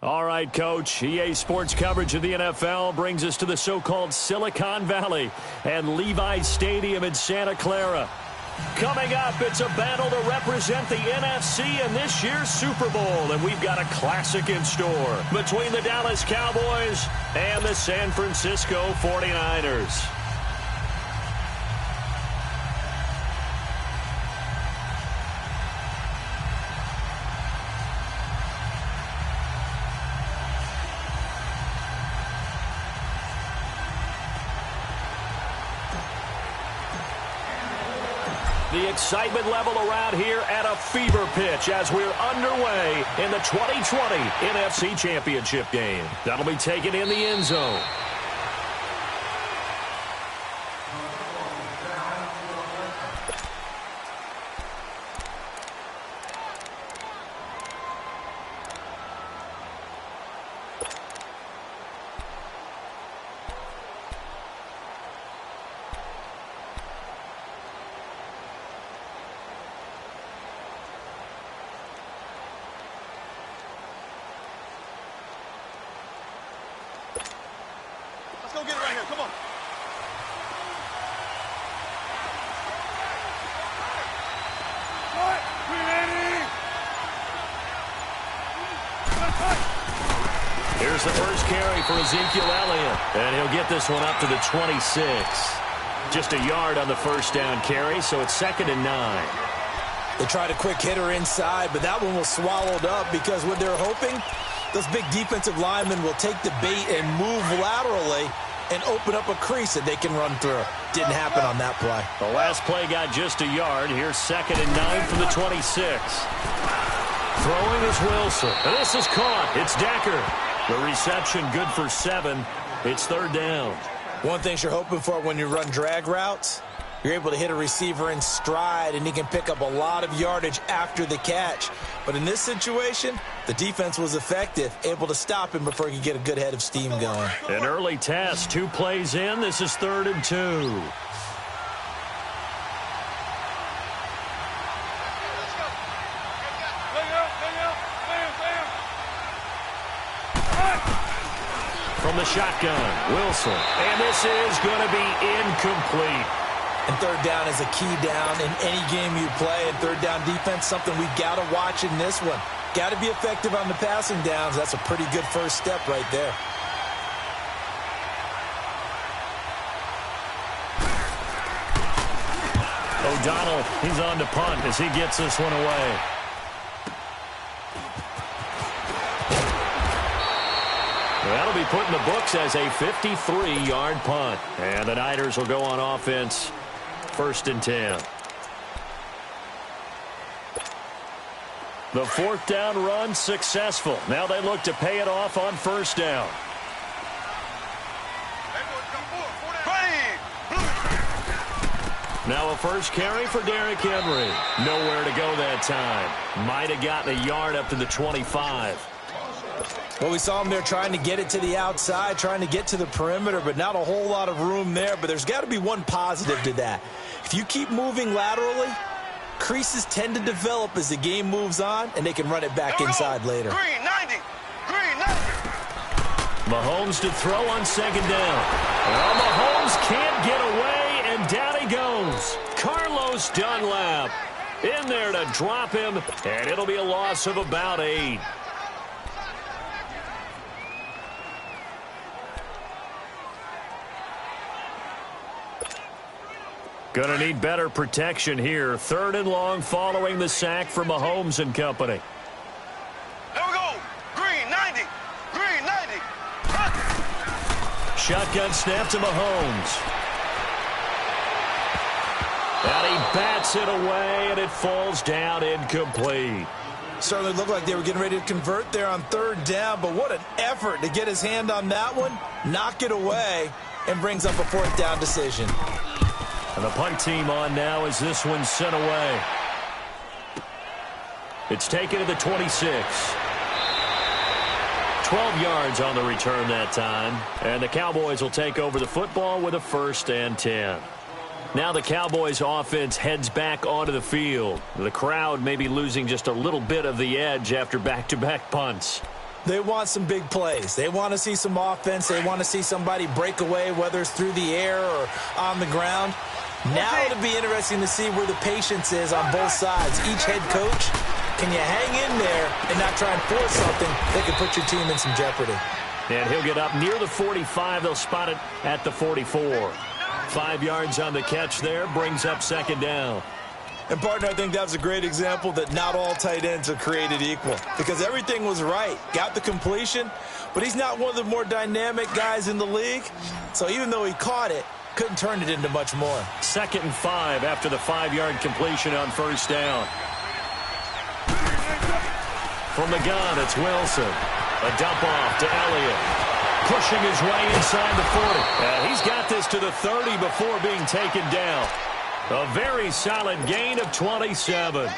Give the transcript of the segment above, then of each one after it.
All right, Coach. EA Sports coverage of the NFL brings us to the so-called Silicon Valley and Levi's Stadium in Santa Clara. Coming up, it's a battle to represent the NFC in this year's Super Bowl, and we've got a classic in store between the Dallas Cowboys and the San Francisco 49ers. The excitement level around here at a fever pitch as we're underway in the 2020 NFC Championship game. That'll be taken in the end zone. Let's go get it right here. Come on. Here's the first carry for Ezekiel Elliott, and he'll get this one up to the 26. Just a yard on the first down carry, so it's 2nd and 9. They tried a quick hitter inside, but that one was swallowed up because what they're hoping, those big defensive linemen will take the bait and move laterally and open up a crease that they can run through. Didn't happen on that play. The last play got just a yard. Here's 2nd and 9 from the 26. Throwing is Wilson. And this is caught. It's Decker. The reception good for 7. It's 3rd down. One thing you're hoping for when you run drag routes, you're able to hit a receiver in stride, and he can pick up a lot of yardage after the catch. But in this situation, the defense was effective, able to stop him before he could get a good head of steam going. An early test, 2 plays in. This is 3rd and 2. From the shotgun, Wilson. And this is going to be incomplete. And 3rd down is a key down in any game you play. And 3rd down defense, something we've got to watch in this one. Got to be effective on the passing downs. That's a pretty good first step right there. O'Donnell, he's on to punt as he gets this one away. That'll be put in the books as a 53-yard punt. And the Niners will go on offense, 1st and 10. The 4th down run successful. Now they look to pay it off on 1st down. Now a first carry for Derrick Henry. Nowhere to go that time. Might have gotten a yard up to the 25. Well, we saw him there trying to get it to the outside, trying to get to the perimeter, but not a whole lot of room there. But there's got to be one positive to that. If you keep moving laterally, creases tend to develop as the game moves on, and they can run it back inside later. Green 90. Green 90. Mahomes to throw on 2nd down. Well, Mahomes can't get away, and down he goes. Carlos Dunlap in there to drop him, and it'll be a loss of about 8. Going to need better protection here. 3rd and long following the sack from Mahomes and company. There we go. Green 90. Green 90. Shotgun snap to Mahomes. And he bats it away, and it falls down incomplete. Certainly looked like they were getting ready to convert there on 3rd down, but what an effort to get his hand on that one, knock it away, and brings up a 4th down decision. And the punt team on now as this one's sent away. It's taken to the 26. 12 yards on the return that time. And the Cowboys will take over the football with a 1st and 10. Now the Cowboys offense heads back onto the field. The crowd may be losing just a little bit of the edge after back-to-back punts. They want some big plays. They want to see some offense. They want to see somebody break away, whether it's through the air or on the ground. Now it'll be interesting to see where the patience is on both sides. Each head coach, can you hang in there and not try and force something that could put your team in some jeopardy? And he'll get up near the 45. They'll spot it at the 44. 5 yards on the catch there, brings up second down. And, partner, I think that was a great example that not all tight ends are created equal because everything was right. Got the completion, but he's not one of the more dynamic guys in the league. So even though he caught it, couldn't turn it into much more. 2nd and 5 after the 5-yard completion on first down. From the gun, it's Wilson. A dump off to Elliott. Pushing his way inside the 40. And he's got this to the 30 before being taken down. A very solid gain of 27.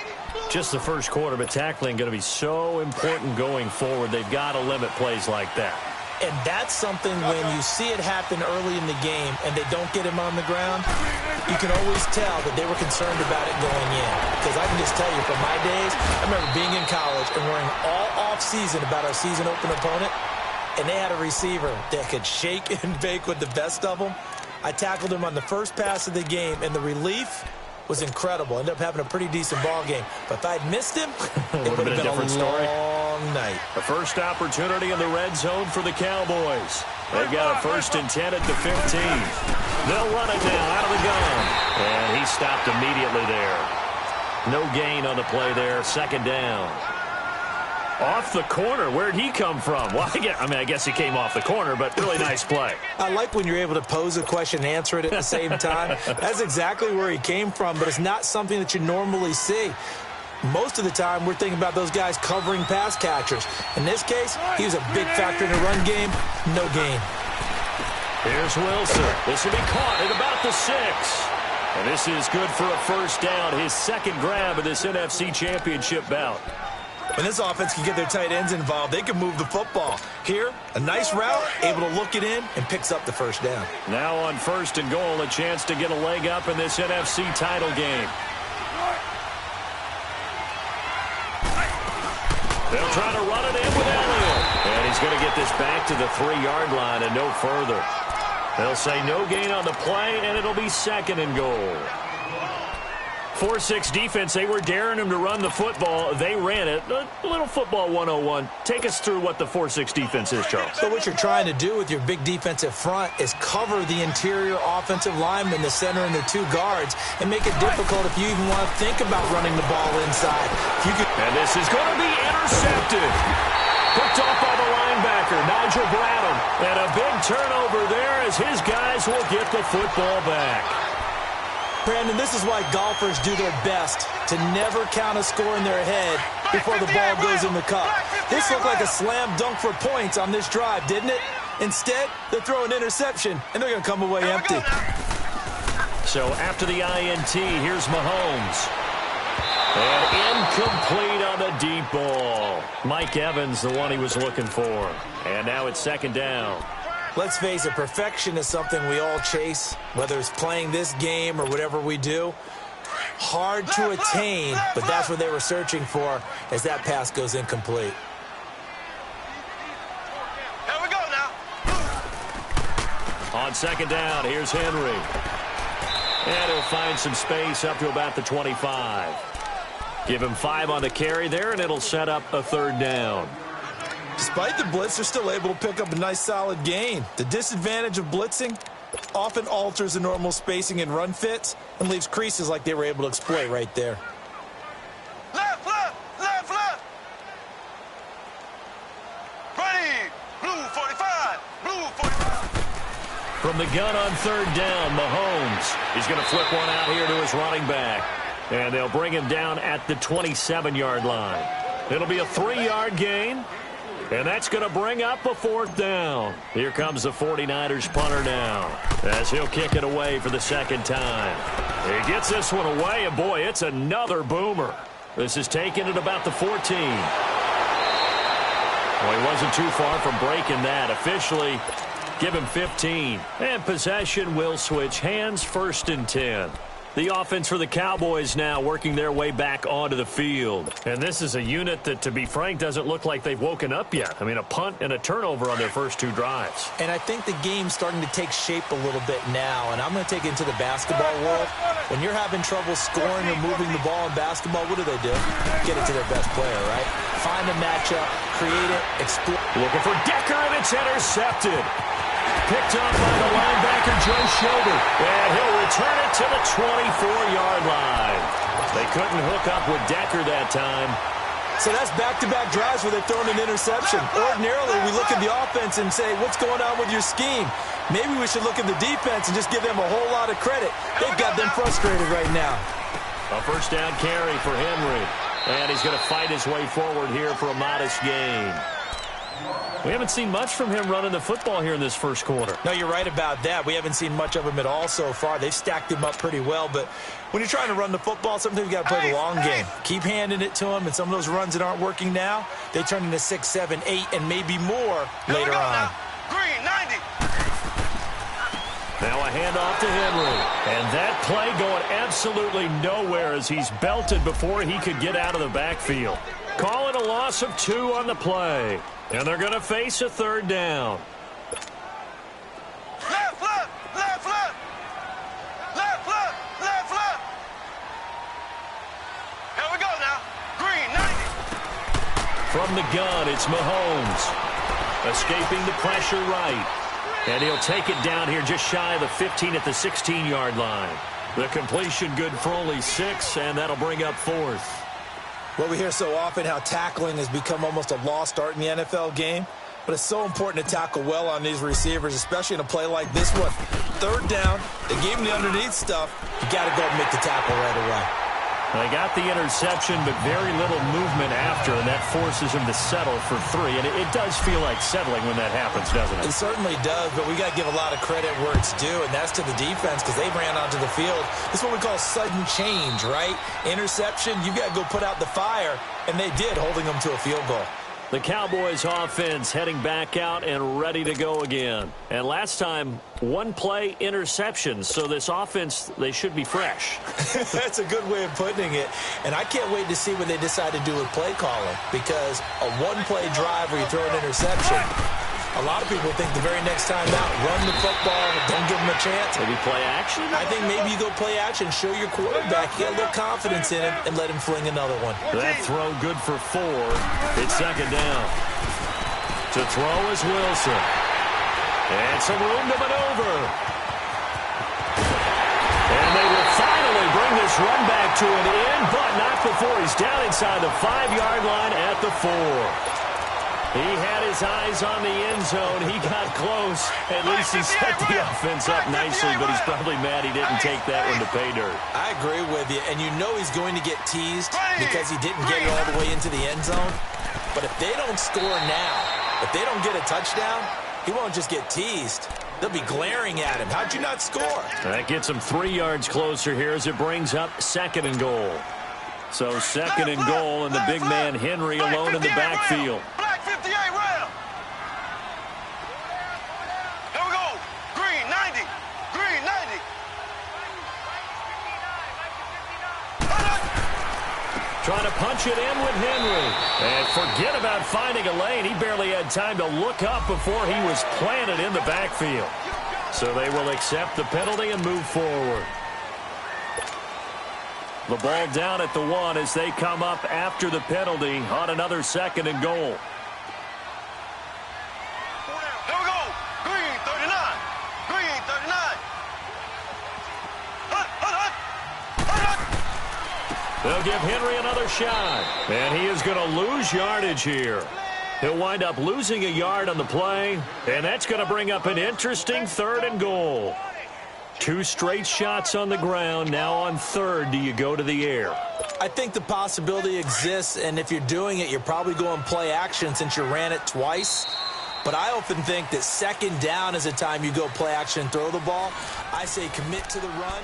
Just the first quarter, but tackling going to be so important going forward. They've got to limit plays like that. And that's something when you see it happen early in the game and they don't get him on the ground, you can always tell that they were concerned about it going in. Because I can just tell you from my days, I remember being in college and worrying all off-season about our season open opponent, and they had a receiver that could shake and bake with the best of them. I tackled him on the first pass of the game, and the relief was incredible. Ended up having a pretty decent ball game. But if I'd missed him, it would have been a different story. Long night. The first opportunity in the red zone for the Cowboys. They've got a 1st and 10 at the 15. They'll run it now out of the gun. And he stopped immediately there. No gain on the play there. 2nd down. Off the corner. Where'd he come from? Well, I guess he came off the corner, but really nice play. I like when you're able to pose a question and answer it at the same time. That's exactly where he came from, but it's not something that you normally see. Most of the time, we're thinking about those guys covering pass catchers. In this case, he was a big factor in the run game. No gain. Here's Wilson. This will be caught at about the 6. And this is good for a 1st down. His 2nd grab of this NFC Championship bout. When this offense can get their tight ends involved, they can move the football. Here, a nice route, able to look it in, and picks up the 1st down. Now on 1st and goal, a chance to get a leg up in this NFC title game. They'll try to run it in with Elliott. And he's going to get this back to the 3-yard line and no further. They'll say no gain on the play, and it'll be 2nd and goal. 4-6 defense, they were daring him to run the football. They ran it. A little football 101. Take us through what the 4-6 defense is, Charles. So what you're trying to do with your big defensive front is cover the interior offensive lineman, the center, and the 2 guards, and make it difficult if you even want to think about running the ball inside. And this is going to be intercepted. Picked off by the linebacker, Nigel Bradham. And a big turnover there as his guys will get the football back. Brandon, this is why golfers do their best to never count a score in their head before the ball goes in the cup. This looked like a slam dunk for points on this drive, didn't it? Instead, they throw an interception, and they're going to come away empty. So after the INT, here's Mahomes. And incomplete on the deep ball. Mike Evans, the one he was looking for. And now it's 2nd down. Let's face it, perfection is something we all chase, whether it's playing this game or whatever we do. Hard to attain, but that's what they were searching for as that pass goes incomplete. Here we go now. On 2nd down, here's Henry. And he'll find some space up to about the 25. Give him 5 on the carry there, and it'll set up a 3rd down. Despite the blitz, they're still able to pick up a nice solid gain. The disadvantage of blitzing often alters the normal spacing and run fits and leaves creases like they were able to exploit right there. Left, left, left, left. Ready. Blue 45. Blue 45. From the gun on 3rd down, Mahomes. He's going to flip one out here to his running back. And they'll bring him down at the 27-yard line. It'll be a 3-yard gain. And that's going to bring up a 4th down. Here comes the 49ers punter now as he'll kick it away for the 2nd time. He gets this one away, and boy, it's another boomer. This is taken at about the 14. Well, he wasn't too far from breaking that. Officially, give him 15. And possession will switch hands, 1st and 10. The offense for the Cowboys now working their way back onto the field. And this is a unit that, to be frank, doesn't look like they've woken up yet. I mean, a punt and a turnover on their first 2 drives. And I think the game's starting to take shape a little bit now. And I'm going to take it into the basketball world. When you're having trouble scoring or moving the ball in basketball, what do? Get it to their best player, right? Find a matchup, create it, explore. Looking for Decker, and it's intercepted. Picked up by the linebacker, Joe Schobert. And he'll return it to the 24-yard line. They couldn't hook up with Decker that time. So that's back-to-back drives where they're throwing an interception. Ordinarily, we look at the offense and say, what's going on with your scheme? Maybe we should look at the defense and just give them a whole lot of credit. They've got them frustrated right now. A first down carry for Henry. And he's going to fight his way forward here for a modest gain. We haven't seen much from him running the football here in this first quarter. No, you're right about that. We haven't seen much of him at all so far. They've stacked him up pretty well, but when you're trying to run the football, sometimes you got to play the long game. Keep handing it to him, and some of those runs that aren't working now, they turn into 6, 7, 8, and maybe more later on. Green, 90. Now a handoff to Henry. And that play going absolutely nowhere as he's belted before he could get out of the backfield. Calling a loss of 2 on the play. And they're going to face a 3rd down. Left, left, left, left. Left, left, left, left. Here we go now. Green, 90. From the gun, it's Mahomes. Escaping the pressure right. And he'll take it down here just shy of the 15 at the 16-yard line. The completion good for only 6, and that'll bring up 4th. Well, we hear so often how tackling has become almost a lost art in the NFL game. But it's so important to tackle well on these receivers, especially in a play like this one. 3rd down, they gave him the underneath stuff. You got to go and make the tackle right away. They got the interception, but very little movement after, and that forces him to settle for 3. And it does feel like settling when that happens, doesn't it? It certainly does, but we got to give a lot of credit where it's due, and that's to the defense because they ran onto the field. This is what we call sudden change, right? Interception, you got to go put out the fire, and they did, holding them to a field goal. The Cowboys offense heading back out and ready to go again. And last time, 1 play interception. So this offense, they should be fresh. That's a good way of putting it. And I can't wait to see what they decide to do with play calling. Because a 1-play drive where you throw an interception, a lot of people think the very next time out, run the football, don't give them a chance. Maybe play action? I think maybe you go play action, show your quarterback, get a little confidence in him, and let him fling another one. That throw good for 4. It's 2nd down. To throw is Wilson. And some room to maneuver. And they will finally bring this run back to an end, but not before he's down inside the 5-yard line at the 4. He had his eyes on the end zone. He got close. At least he set the offense up nicely, but he's probably mad he didn't take that one to pay dirt. I agree with you, and you know he's going to get teased because he didn't get it all the way into the end zone. But if they don't score now, if they don't get a touchdown, he won't just get teased. They'll be glaring at him. How'd you not score? That gets him 3 yards closer here as it brings up 2nd and goal. So 2nd and goal, and the big man Henry alone in the backfield. Black 58 round. Here we go. Green, 90. Green, 90. Trying to punch it in with Henry. And forget about finding a lane. He barely had time to look up before he was planted in the backfield. So they will accept the penalty and move forward. The ball down at the 1 as they come up after the penalty on another 2nd and goal. Here we go. Green, 39. Green, 39. They'll give Henry another shot. And he is going to lose yardage here. He'll wind up losing a yard on the play. And that's going to bring up an interesting 3rd and goal. 2 straight shots on the ground. Now on 3rd, do you go to the air? I think the possibility exists, and if you're doing it, you're probably going play action since you ran it twice. But I often think that 2nd down is a time you go play action and throw the ball. I say commit to the run.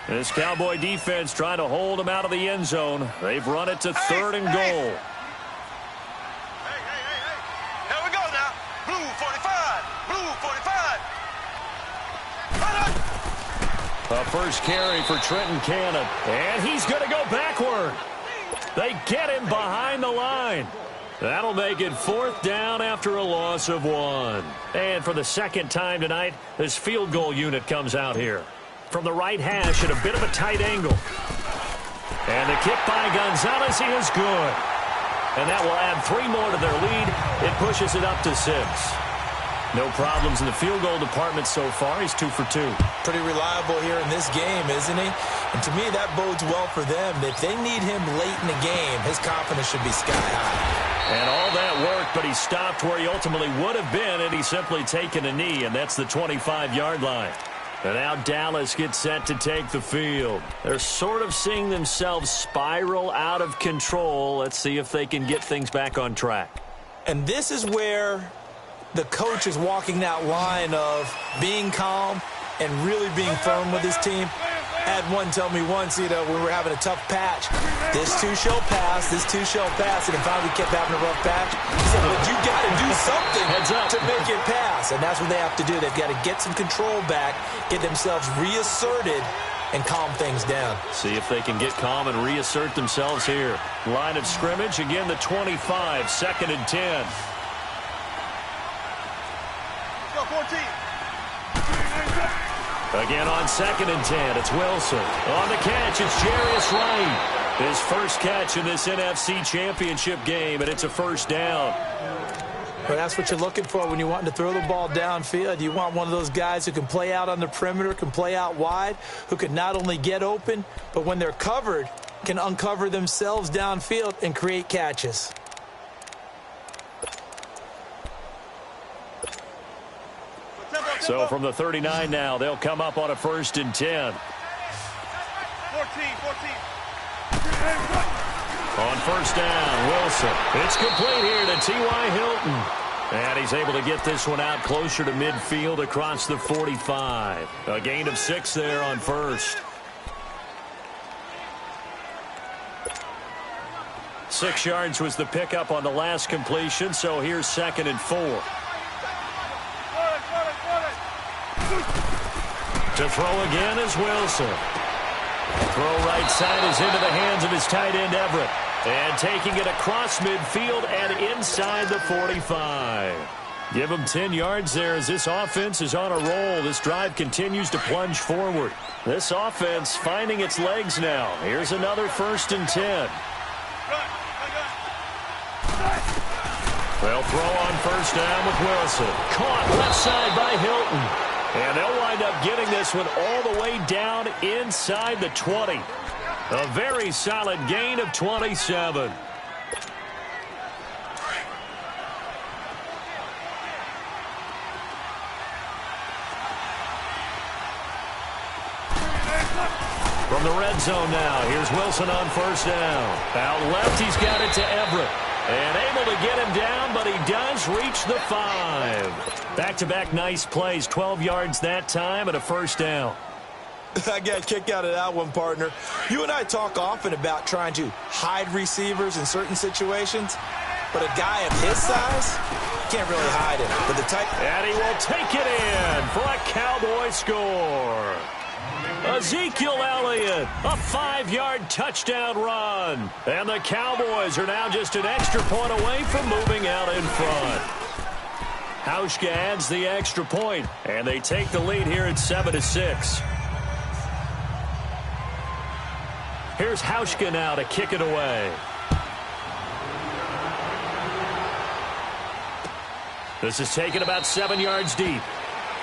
This Cowboy defense trying to hold him out of the end zone. They've run it to 3rd and goal. Here we go now. Blue 45. Blue 45. A first carry for Trenton Cannon. And he's going to go backward. They get him behind the line. That'll make it 4th down after a loss of 1. And for the second time tonight, this field goal unit comes out here. From the right hash at a bit of a tight angle. And the kick by Gonzalez is good. And that will add 3 more to their lead. It pushes it up to 6. No problems in the field goal department so far. He's 2 for 2. Pretty reliable here in this game, isn't he? And to me, that bodes well for them. If they need him late in the game, his confidence should be sky high. And all that worked, but he stopped where he ultimately would have been, and he's simply taken a knee, and that's the 25-yard line. And now Dallas gets set to take the field. They're sort of seeing themselves spiral out of control. Let's see if they can get things back on track. And this is where the coach is walking that line of being calm and really being firm with his team. I had one tell me once, when we were having a tough patch, this too shall pass, this too shall pass, and if finally kept having a rough patch, he said, but you got to do something to make it pass, and that's what they have to do. They've got to get some control back, get themselves reasserted, and calm things down. See if they can get calm and reassert themselves here. Line of scrimmage, again the 25, 2nd and 10. Let's go, 14. Again on 2nd and 10, it's Wilson. On the catch, it's Jarius Wright. His first catch in this NFC Championship game, and it's a first down. Well, that's what you're looking for when you're wanting to throw the ball downfield. You want one of those guys who can play out on the perimeter, can play out wide, who can not only get open, but when they're covered, can uncover themselves downfield and create catches. So from the 39 now, they'll come up on a 1st and 10. 14. On 1st down, Wilson. It's complete here to T.Y. Hilton. And he's able to get this one out closer to midfield across the 45. A gain of 6 there on 1st. 6 yards was the pickup on the last completion, so here's 2nd and 4. To throw again is Wilson. Throw right side is into the hands of his tight end Everett. And taking it across midfield and inside the 45. Give him 10 yards there as this offense is on a roll. This drive continues to plunge forward. This offense finding its legs now. Here's another 1st and 10. They'll throw on 1st down with Wilson. Caught left side by Hilton. And they'll wind up getting this one all the way down inside the 20. A very solid gain of 27. From the red zone now, here's Wilson on 1st down. Out left, he's got it to Everett. And able to get him down, but he does reach the 5. Back-to-back nice plays, 12 yards that time and a 1st down. I got a kick out of that one, partner. You and I talk often about trying to hide receivers in certain situations, but a guy of his size can't really hide it. But the type, and he will take it in for a Cowboy score. Ezekiel Elliott, a 5-yard touchdown run. And the Cowboys are now just an extra point away from moving out in front. Hauschka adds the extra point, and they take the lead here at 7-6. Here's Hauschka now to kick it away. This is taken about 7 yards deep.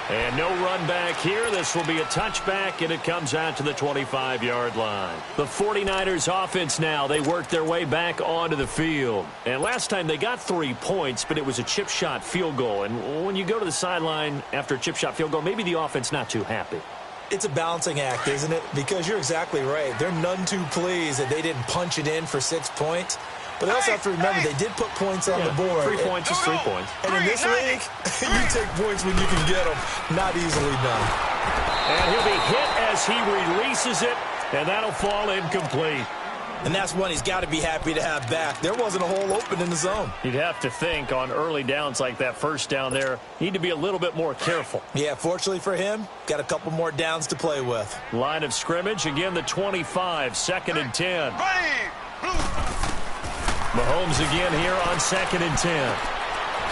And no run back here. This will be a touchback, and it comes out to the 25-yard line. The 49ers offense now, they work their way back onto the field. And last time they got 3 points, but it was a chip shot field goal. And when you go to the sideline after a chip shot field goal, maybe the offense not too happy. It's a balancing act, isn't it? Because you're exactly right. They're none too pleased that they didn't punch it in for 6 points. But they also have to remember they did put points on the board. 3 points is 3 points. And in this league, you take points when you can get them. Not easily done. And he'll be hit as he releases it, and that'll fall incomplete. And that's one he's got to be happy to have back. There wasn't a hole open in the zone. You'd have to think on early downs like that first down there, need to be a little bit more careful. Yeah, fortunately for him, got a couple more downs to play with. Line of scrimmage, again the 25, 2nd and 10. Mahomes again here on 2nd and 10.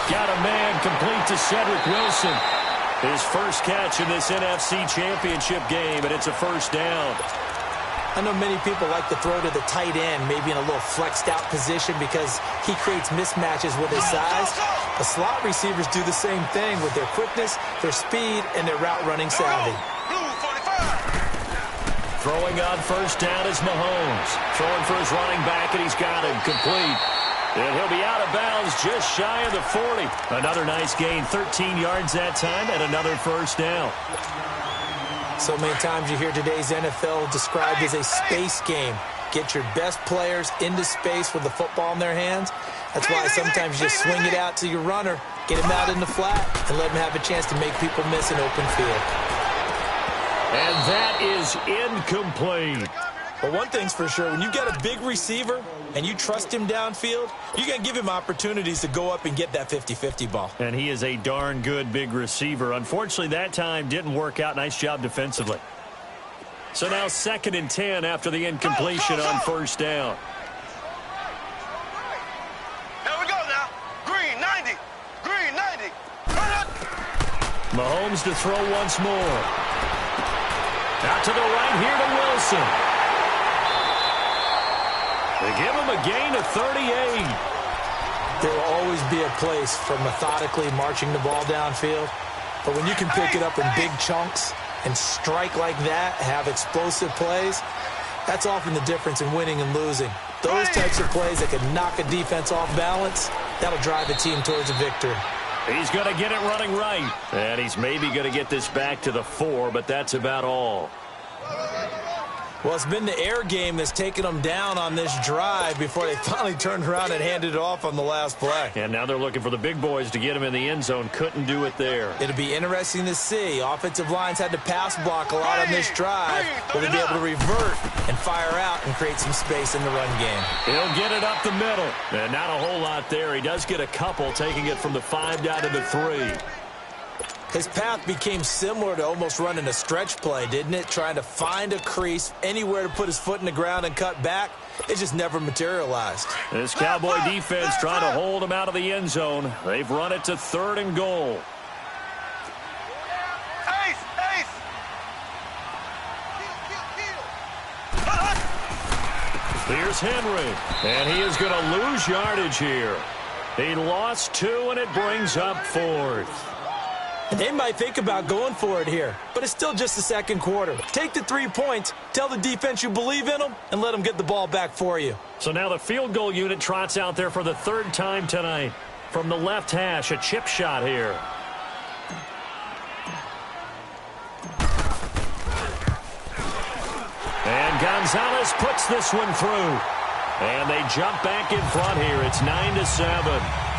Got a man complete to Cedric Wilson. His first catch in this NFC Championship game, and it's a first down. I know many people like to throw to the tight end, maybe in a little flexed out position because he creates mismatches with his size. The slot receivers do the same thing with their quickness, their speed, and their route running savvy. Throwing on first down is Mahomes. Throwing for his running back, and he's got him complete. And he'll be out of bounds just shy of the 40. Another nice gain, 13 yards that time, and another first down. So many times you hear today's NFL described as a space game. Get your best players into space with the football in their hands. That's why sometimes you just swing it out to your runner, get him out in the flat, and let him have a chance to make people miss an open field. And that is incomplete. But one thing's for sure, when you've got a big receiver and you trust him downfield, you're going to give him opportunities to go up and get that 50-50 ball. And he is a darn good big receiver. Unfortunately, that time didn't work out. Nice job defensively. So now 2nd and 10 after the incompletion on first down. Here we go now. Green 90. Green 90. Mahomes to throw once more. Out to the right here to Wilson. They give him a gain of 38. There will always be a place for methodically marching the ball downfield. But when you can pick it up in big chunks and strike like that, have explosive plays, that's often the difference in winning and losing. Those types of plays that can knock a defense off balance, that'll drive a team towards a victory. He's going to get it running right. And he's maybe going to get this back to the 4, but that's about all. Well, it's been the air game that's taken them down on this drive before they finally turned around and handed it off on the last play. And now they're looking for the big boys to get him in the end zone. Couldn't do it there. It'll be interesting to see. Offensive lines had to pass block a lot on this drive. Will they be able to revert and fire out and create some space in the run game? He'll get it up the middle. And not a whole lot there. He does get a couple, taking it from the 5 down to the 3. His path became similar to almost running a stretch play, didn't it? Trying to find a crease, anywhere to put his foot in the ground and cut back. It just never materialized. This Cowboy defense trying to hold him out of the end zone. They've run it to 3rd and goal. Here's Henry, and he is going to lose yardage here. He lost 2, and it brings up 4th. And they might think about going for it here, but it's still just the second quarter. Take the 3 points, tell the defense you believe in them, and let them get the ball back for you. So now the field goal unit trots out there for the 3rd time tonight. From the left hash, a chip shot here. And Gonzalez puts this one through. And they jump back in front here. It's 9-7.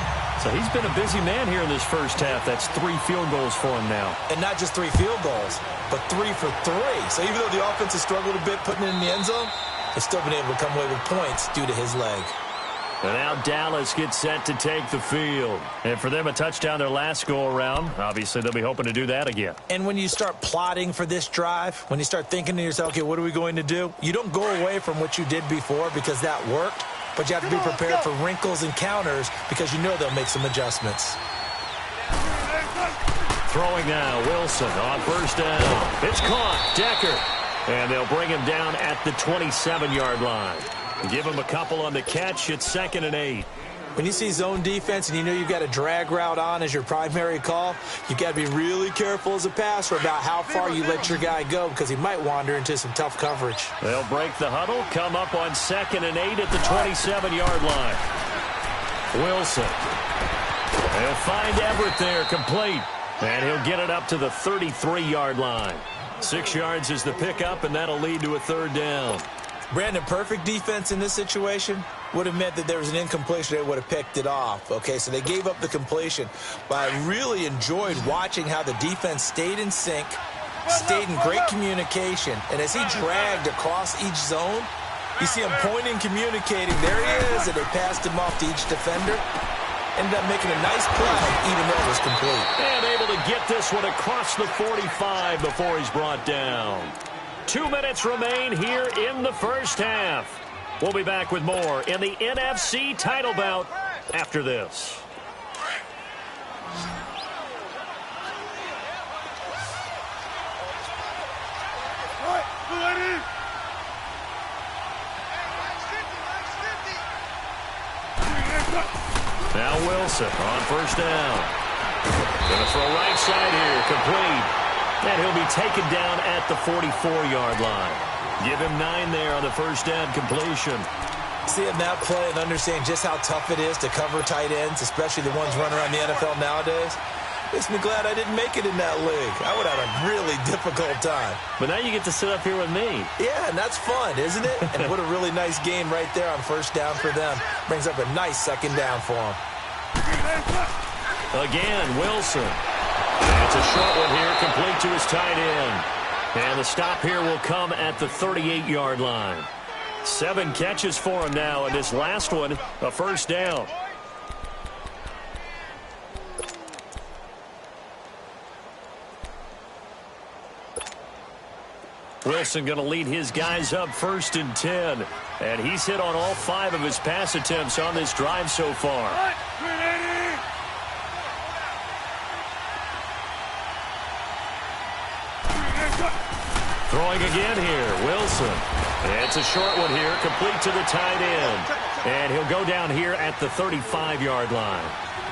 So he's been a busy man here in this first half. That's 3 field goals for him now. And not just 3 field goals, but 3 for 3. So even though the offense has struggled a bit putting it in the end zone, they've still been able to come away with points due to his leg. And now Dallas gets set to take the field. And for them, a touchdown their last go-around. Obviously, they'll be hoping to do that again. And when you start plotting for this drive, when you start thinking to yourself, okay, what are we going to do? You don't go away from what you did before because that worked. But you have to be prepared for wrinkles and counters because you know they'll make some adjustments. Throwing now, Wilson on first down. It's caught, Decker. And they'll bring him down at the 27-yard line. Give him a couple on the catch. It's 2nd and 8. When you see zone defense and you know you've got a drag route on as your primary call, you've got to be really careful as a passer about how far you let your guy go because he might wander into some tough coverage. They'll break the huddle, come up on 2nd and 8 at the 27-yard line. Wilson. They'll find Everett there, complete. And he'll get it up to the 33-yard line. 6 yards is the pickup, and that'll lead to a 3rd down. Brandon, perfect defense in this situation would have meant that there was an incompletion. They would have picked it off. Okay, so they gave up the completion. But I really enjoyed watching how the defense stayed in sync, stayed in great communication. And as he dragged across each zone, You see him pointing, communicating. There he is, and they passed him off to each defender. Ended up making a nice play, even though it was complete. And able to get this one across the 45 before he's brought down. 2 minutes remain here in the first half. We'll be back with more in the NFC title bout after this. Now Wilson on first down. Going to throw right side here, complete. And he'll be taken down at the 44-yard line. Give him 9 there on the first down completion. Seeing that play and understanding just how tough it is to cover tight ends, especially the ones running around the NFL nowadays, makes me glad I didn't make it in that league. I would have had a really difficult time. But now you get to sit up here with me. Yeah, and that's fun, isn't it? And what a really nice game right there on first down for them. Brings up a nice second down for them. Again, Wilson. It's a short one here, complete to his tight end. And the stop here will come at the 38-yard line. 7 catches for him now, and this last one, a first down. Wilson going to lead his guys up 1st and 10. And he's hit on all 5 of his pass attempts on this drive so far. Throwing again here, Wilson. It's a short one here, complete to the tight end. And he'll go down here at the 35-yard line.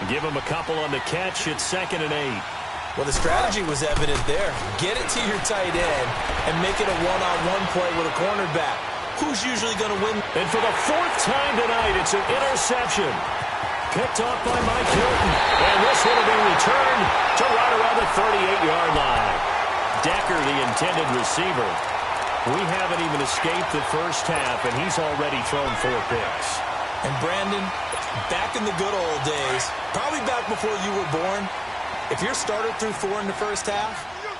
Give him a couple on the catch. It's 2nd and 8. Well, the strategy was evident there. Get it to your tight end and make it a one-on-one play with a cornerback. Who's usually going to win? And for the 4th time tonight, it's an interception. Picked off by Mike Hilton. And this one will be returned to right around the 38-yard line. Decker, the intended receiver. We haven't even escaped the first half, and he's already thrown 4 picks. And Brandon, back in the good old days, probably back before you were born, if your starter threw 4 in the first half,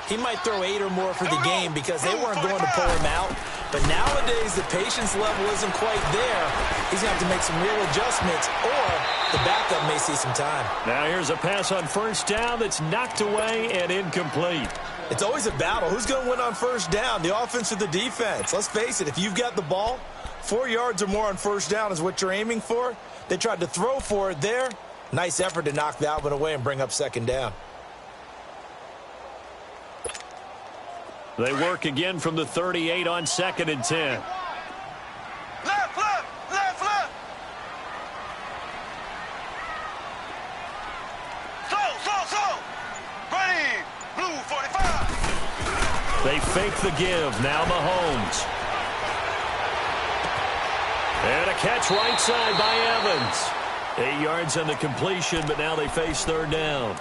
he might throw 8 or more for the game because they weren't going to pull him out. But nowadays, the patience level isn't quite there. He's going to have to make some real adjustments, or the backup may see some time. Now here's a pass on first down that's knocked away and incomplete. It's always a battle. Who's going to win on first down, the offense or the defense? Let's face it, if you've got the ball, 4 yards or more on first down is what you're aiming for. They tried to throw for it there. Nice effort to knock that one away and bring up 2nd down. They work again from the 38 on 2nd and 10. Left foot, left foot. So. Ready, blue 45. They fake the give. Now Mahomes. And a catch right side by Evans. 8 yards on the completion, but now they face 3rd down.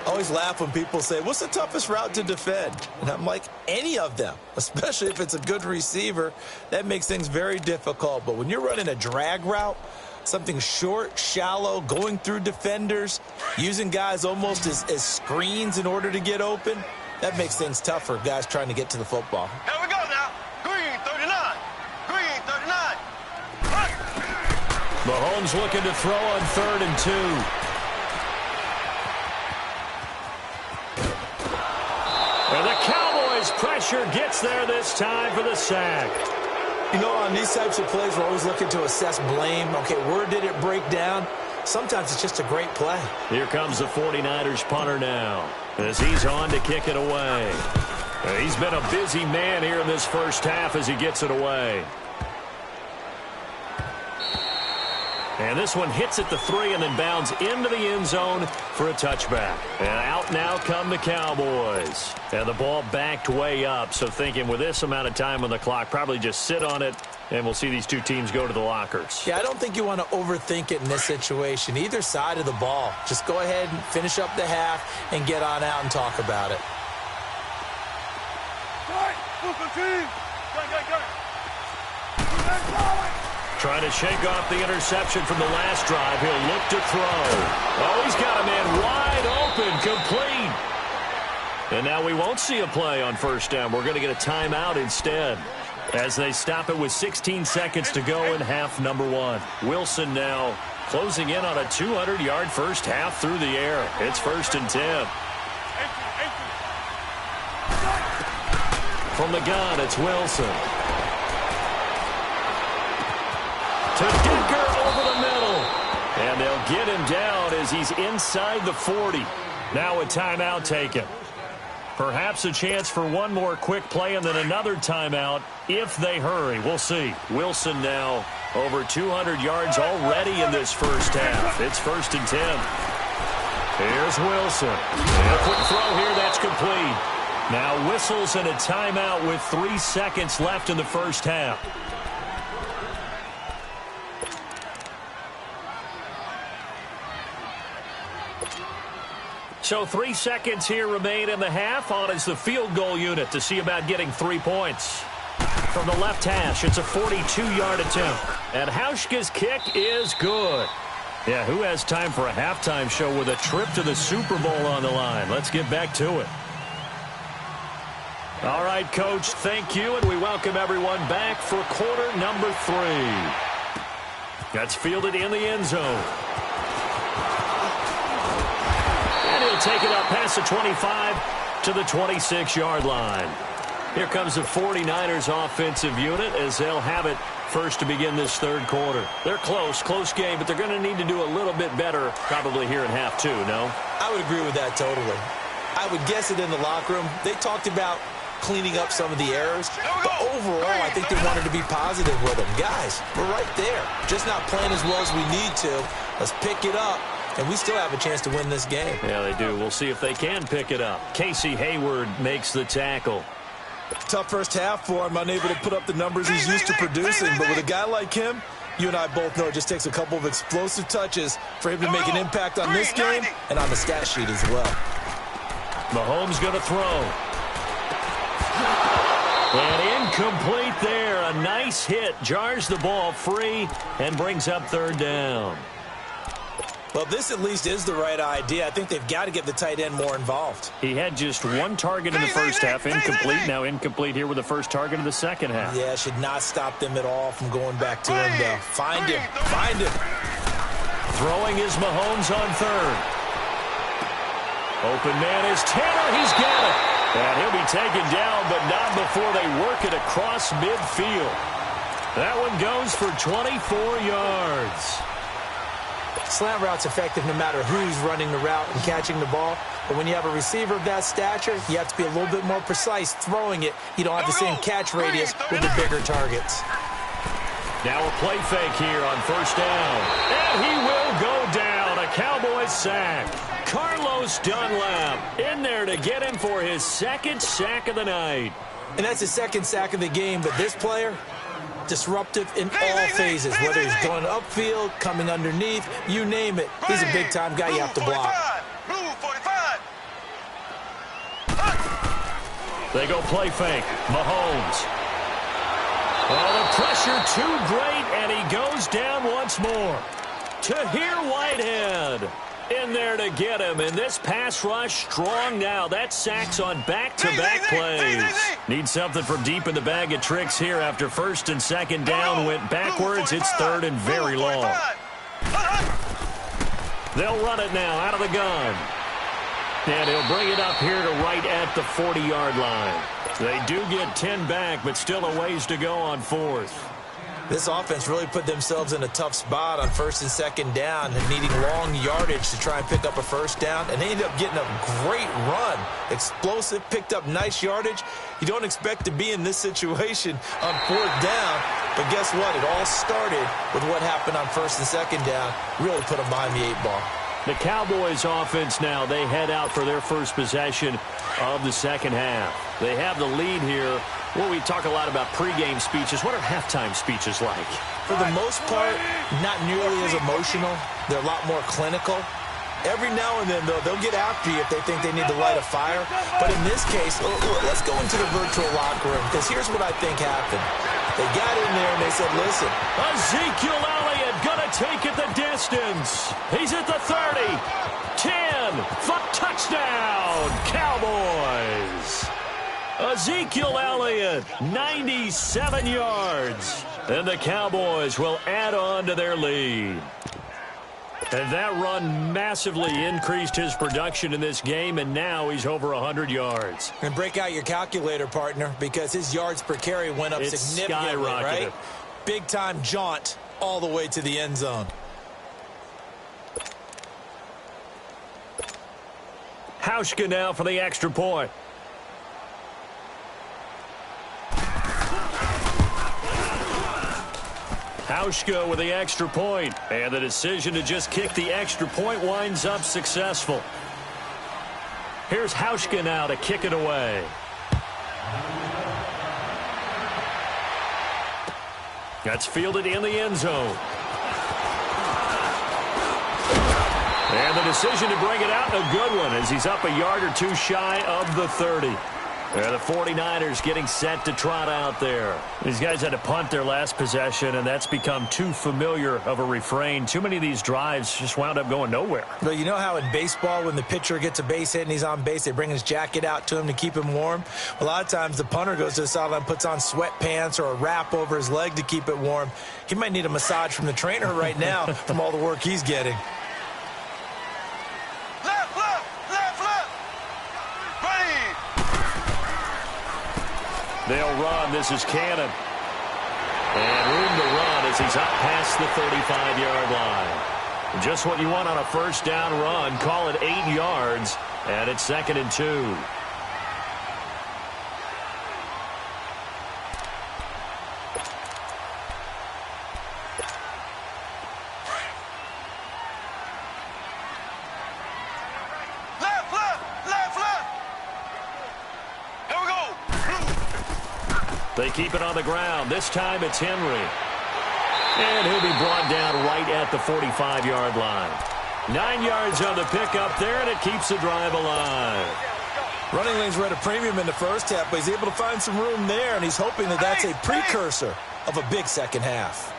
I always laugh when people say, what's the toughest route to defend? And I'm like, any of them, especially if it's a good receiver. That makes things very difficult. But when you're running a drag route, something short, shallow, going through defenders, using guys almost as screens in order to get open, that makes things tough for guys trying to get to the football. Here we go now. Green 39. Green 39. Mahomes looking to throw on 3rd and 2. And the Cowboys pressure gets there this time for the sack. You know, on these types of plays, we're always looking to assess blame. Okay, where did it break down? Sometimes it's just a great play. Here comes the 49ers punter now as he's on to kick it away. He's been a busy man here in this first half as he gets it away. And this one hits at the 3 and then bounds into the end zone for a touchback. And out now come the Cowboys. And the ball backed way up. So thinking with this amount of time on the clock, probably just sit on it, and we'll see these two teams go to the lockers. Yeah, I don't think you want to overthink it in this situation. Either side of the ball. Just go ahead and finish up the half and get on out and talk about it. Trying to shake off the interception from the last drive. He'll look to throw. Oh, he's got a man wide open, complete. And now we won't see a play on first down. We're going to get a timeout instead. As they stop it with 16 seconds to go in half number one. Wilson now closing in on a 200-yard first half through the air. It's 1st and 10. From the gun, it's Wilson. To Dicker over the middle. And they'll get him down as he's inside the 40. Now a timeout taken. Perhaps a chance for one more quick play and then another timeout if they hurry. We'll see. Wilson now over 200 yards already in this first half. It's 1st and 10. Here's Wilson. And a quick throw here. That's complete. Now whistles and a timeout with 3 seconds left in the first half. So 3 seconds here remain in the half. On is the field goal unit to see about getting 3 points. From the left hash, it's a 42-yard attempt. And Hauschka's kick is good. Yeah, who has time for a halftime show with a trip to the Super Bowl on the line? Let's get back to it. All right, Coach, thank you, and we welcome everyone back for quarter number 3. That's fielded in the end zone. And he'll take it up past the 25 to the 26-yard line. Here comes the 49ers offensive unit as they'll have it first to begin this third quarter. They're close game, but they're going to need to do a little bit better probably here in half 2, no? I would agree with that totally. I would guess it in the locker room. They talked about cleaning up some of the errors, but overall, I think they wanted to be positive with them. Guys, we're right there. Just not playing as well as we need to. Let's pick it up. And we still have a chance to win this game. Yeah, they do. We'll see if they can pick it up. Casey Hayward makes the tackle. Tough first half for him, unable to put up the numbers he's used to producing. But with a guy like him, you and I both know it just takes a couple of explosive touches for him to make an impact on this game and on the stat sheet as well. Mahomes going to throw. And incomplete there. A nice hit. Jars the ball free and brings up 3rd down. Well, this at least is the right idea. I think they've got to get the tight end more involved. He had just 1 target in the first half. Incomplete. Now incomplete here with the first target of the second half. Yeah, should not stop them at all from going back to him, though. Find him. Find him. Throwing is Mahomes on 3rd. Open man is Tanner. He's got it. And he'll be taken down, but not before they work it across midfield. That one goes for 24 yards. Slant route's effective no matter who's running the route and catching the ball. But when you have a receiver of that stature, you have to be a little bit more precise throwing it. You don't have the same catch radius with the bigger targets. Now a play fake here on 1st down. And he will go down. A Cowboys sack. Carlos Dunlap in there to get him for his 2nd sack of the night. And that's his 2nd sack of the game. But this player, disruptive in all phases, whether he's going upfield, coming underneath, you name it. He's a big-time guy you have to block. They go play fake. Mahomes. Oh, the pressure too great, and he goes down once more. Tahir Whitehead in there to get him, and this pass rush strong now. That sacks on back-to-back plays. Need something from deep in the bag of tricks here after 1st and 2nd down went backwards. It's 3rd and very long. They'll run it now out of the gun. And he'll bring it up here to right at the 40-yard line. They do get 10 back, but still a ways to go on 4th. This offense really put themselves in a tough spot on 1st and 2nd down and needing long yardage to try and pick up a 1st down. And they ended up getting a great run. Explosive, picked up nice yardage. You don't expect to be in this situation on 4th down. But guess what? It all started with what happened on 1st and 2nd down. Really put them behind the 8 ball. The Cowboys offense now, they head out for their first possession of the second half. They have the lead here. Well, we talk a lot about pregame speeches. What are halftime speeches like? For the most part, not nearly as emotional. They're a lot more clinical. Every now and then, though, they'll get after you if they think they need to light a fire. But in this case, let's go into the virtual locker room, because here's what I think happened. They got in there and they said, listen. Ezekiel Elliott gonna take it the distance. He's at the 30. 10. Touchdown, Cowboys. Ezekiel Elliott, 97 yards. And the Cowboys will add on to their lead. And that run massively increased his production in this game, and now he's over 100 yards. And break out your calculator, partner, because his yards per carry went up significantly, right? Big-time jaunt all the way to the end zone. Hauschka now for the extra point. Hauschka with the extra point, and the decision to just kick the extra point winds up successful. Here's Hauschka now to kick it away. That's fielded in the end zone. And the decision to bring it out, a good one, as he's up a yard or two shy of the 30. And the 49ers getting set to trot out there. These guys had to punt their last possession, and that's become too familiar of a refrain. Too many of these drives just wound up going nowhere. Well, you know how in baseball, when the pitcher gets a base hit and he's on base, they bring his jacket out to him to keep him warm? A lot of times the punter goes to the sideline, puts on sweatpants or a wrap over his leg to keep it warm. He might need a massage from the trainer right now from all the work he's getting. They'll run. This is Cannon. And room to run as he's up past the 35-yard line. Just what you want on a first down run. Call it 8 yards. And it's 2nd and 2. They keep it on the ground. This time it's Henry. And he'll be brought down right at the 45-yard line. 9 yards on the pickup there, and it keeps the drive alive. Running lanes were at a premium in the first half, but he's able to find some room there, and he's hoping that that's a precursor of a big second half.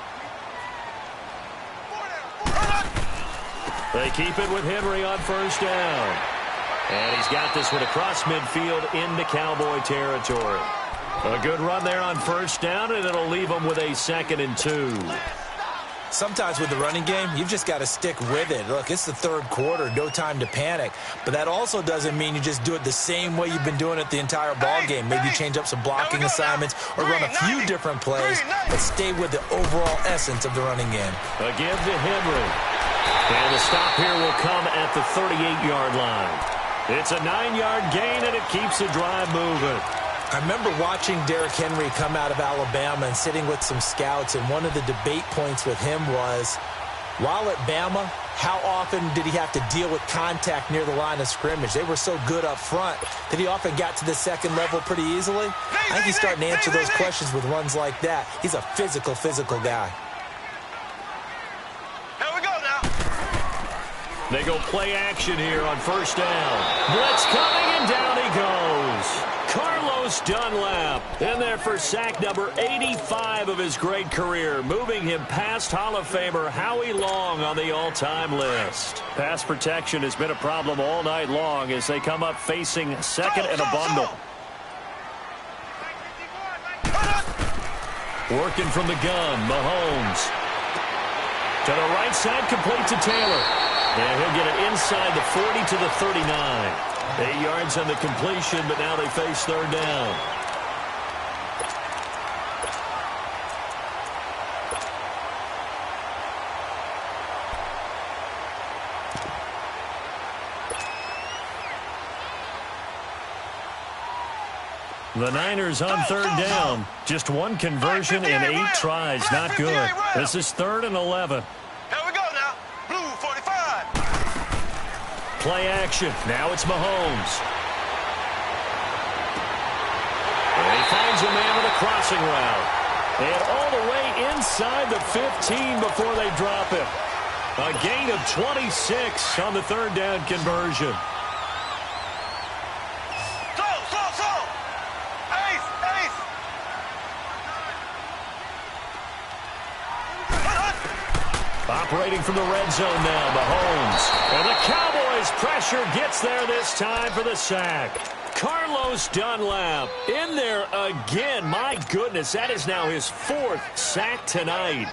They keep it with Henry on first down. And he's got this one across midfield into Cowboy territory. A good run there on first down, and it'll leave them with a 2nd and 2. Sometimes with the running game, you've just got to stick with it. Look, it's the third quarter, no time to panic. But that also doesn't mean you just do it the same way you've been doing it the entire ball game. Maybe change up some blocking assignments or run a few different plays, but stay with the overall essence of the running game. A give to Henry. And the stop here will come at the 38-yard line. It's a 9-yard gain, and it keeps the drive moving. I remember watching Derrick Henry come out of Alabama and sitting with some scouts, and one of the debate points with him was, while at Bama, how often did he have to deal with contact near the line of scrimmage? They were so good up front that he often got to the second level pretty easily. I think he's starting to answer those questions with runs like that. He's a physical guy. Here we go now. They go play action here on first down. Blitz coming, and down he goes. Carlos Dunlap in there for sack number 85 of his great career, moving him past Hall of Famer Howie Long on the all-time list. Pass protection has been a problem all night long as they come up facing second and a bundle. Working from the gun, Mahomes. To the right side, complete to Taylor. And he'll get it inside the 40 to the 39. 8 yards on the completion, but now they face third down. The Niners on third down. Just one conversion in 8 tries. Not good. This is 3rd and 11. Here we go now. Blue 45. Play action. Now it's Mahomes. And he finds a man with a crossing route. And all the way inside the 15 before they drop him. A gain of 26 on the third down conversion. Operating from the red zone now, Mahomes. And the Cowboys pressure gets there this time for the sack. Carlos Dunlap in there again. My goodness, that is now his 4th sack tonight.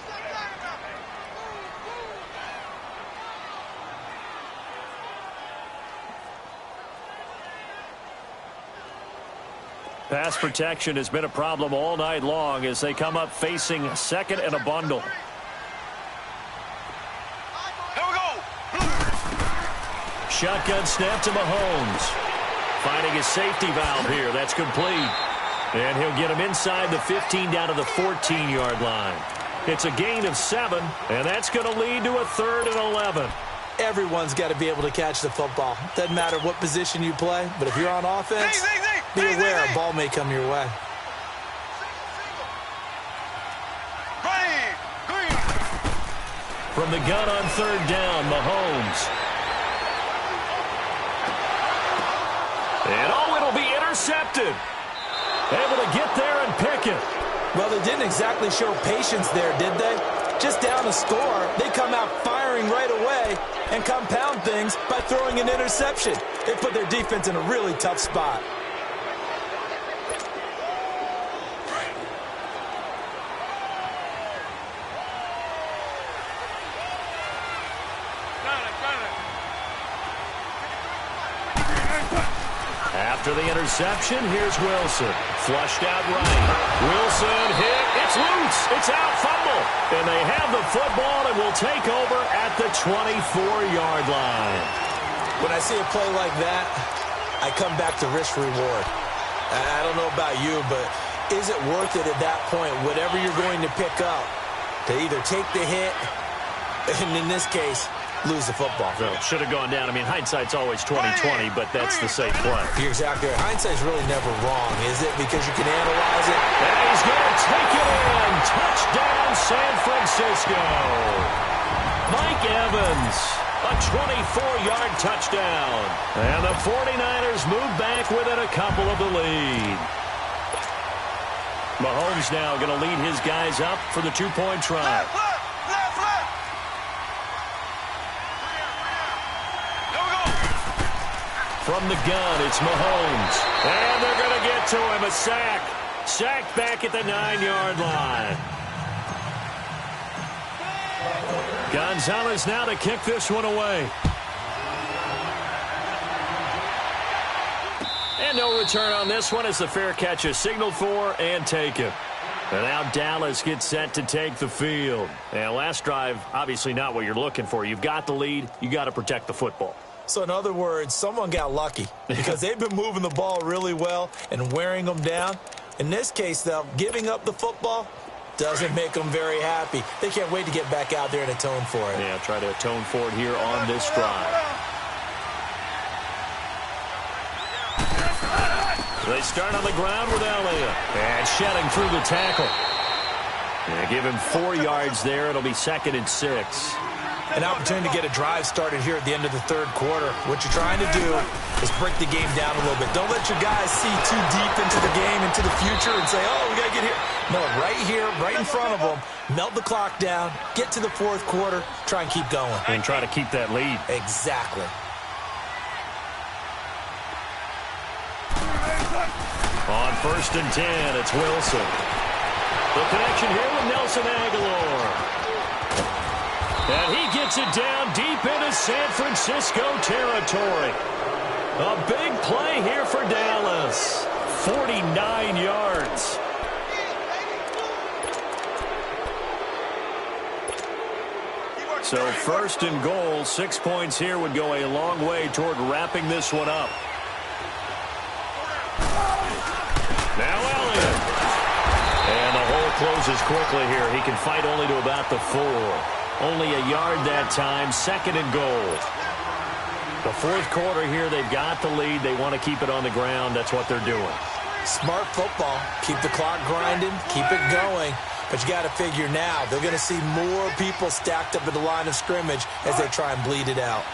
Pass protection has been a problem all night long as they come up facing 2nd and a bundle. Here we go. Shotgun snap to Mahomes. Finding his safety valve here. That's complete. And he'll get him inside the 15 down to the 14-yard line. It's a gain of 7, and that's going to lead to a 3rd and 11. Everyone's got to be able to catch the football. Doesn't matter what position you play, but if you're on offense, be aware a ball may come your way. From the gun on 3rd down, Mahomes. And it'll be intercepted. Able to get there and pick it. Well, they didn't exactly show patience there, did they? Just down a score, they come out firing right away and compound things by throwing an interception. They put their defense in a really tough spot. After the interception, here's Wilson. Flushed out right. Wilson hit. It's loose. It's out. Fumble. And they have the football and will take over at the 24-yard line. When I see a play like that, I come back to risk reward. I don't know about you, but is it worth it at that point, whatever you're going to pick up, to either take the hit, and in this case, lose the football? So should have gone down. I mean, hindsight's always 20/20, but that's the safe play. You're exactly right. Hindsight's really never wrong, is it? Because you can analyze it. And he's going to take it in. Touchdown, San Francisco. Mike Evans, a 24-yard touchdown. And the 49ers move back within a couple of the lead. Mahomes now going to lead his guys up for the 2-point try. From the gun, it's Mahomes. And they're going to get to him. A sack. Sacked back at the 9-yard line. Gonzalez now to kick this one away. And no return on this one as the fair catch is signaled for and taken. And now Dallas gets set to take the field. And last drive, obviously not what you're looking for. You've got the lead. You got to protect the football. So in other words, someone got lucky because they've been moving the ball really well and wearing them down. In this case, though, giving up the football doesn't make them very happy. They can't wait to get back out there and atone for it. Yeah, try to atone for it here on this drive. They start on the ground with Elliott. And shedding through the tackle. And give him 4 yards there. It'll be 2nd and 6. An opportunity to get a drive started here at the end of the 3rd quarter. What you're trying to do is break the game down a little bit. Don't let your guys see too deep into the game, into the future, and say, oh, we got to get here. No, right here, right in front of them, melt the clock down, get to the 4th quarter, try and keep going. And try to keep that lead. Exactly. On 1st and 10, it's Wilson. The connection here with Nelson Aguilar. And he gets it down deep into San Francisco territory. A big play here for Dallas. 49 yards. So 1st and goal, 6 points here would go a long way toward wrapping this one up. Now Elliott. And the hole closes quickly here. He can fight only to about the 4. Only a yard that time, 2nd and goal. The 4th quarter here, they've got the lead. They want to keep it on the ground. That's what they're doing. Smart football. Keep the clock grinding. Keep it going. But you got to figure now, they're going to see more people stacked up at the line of scrimmage as they try and bleed it out.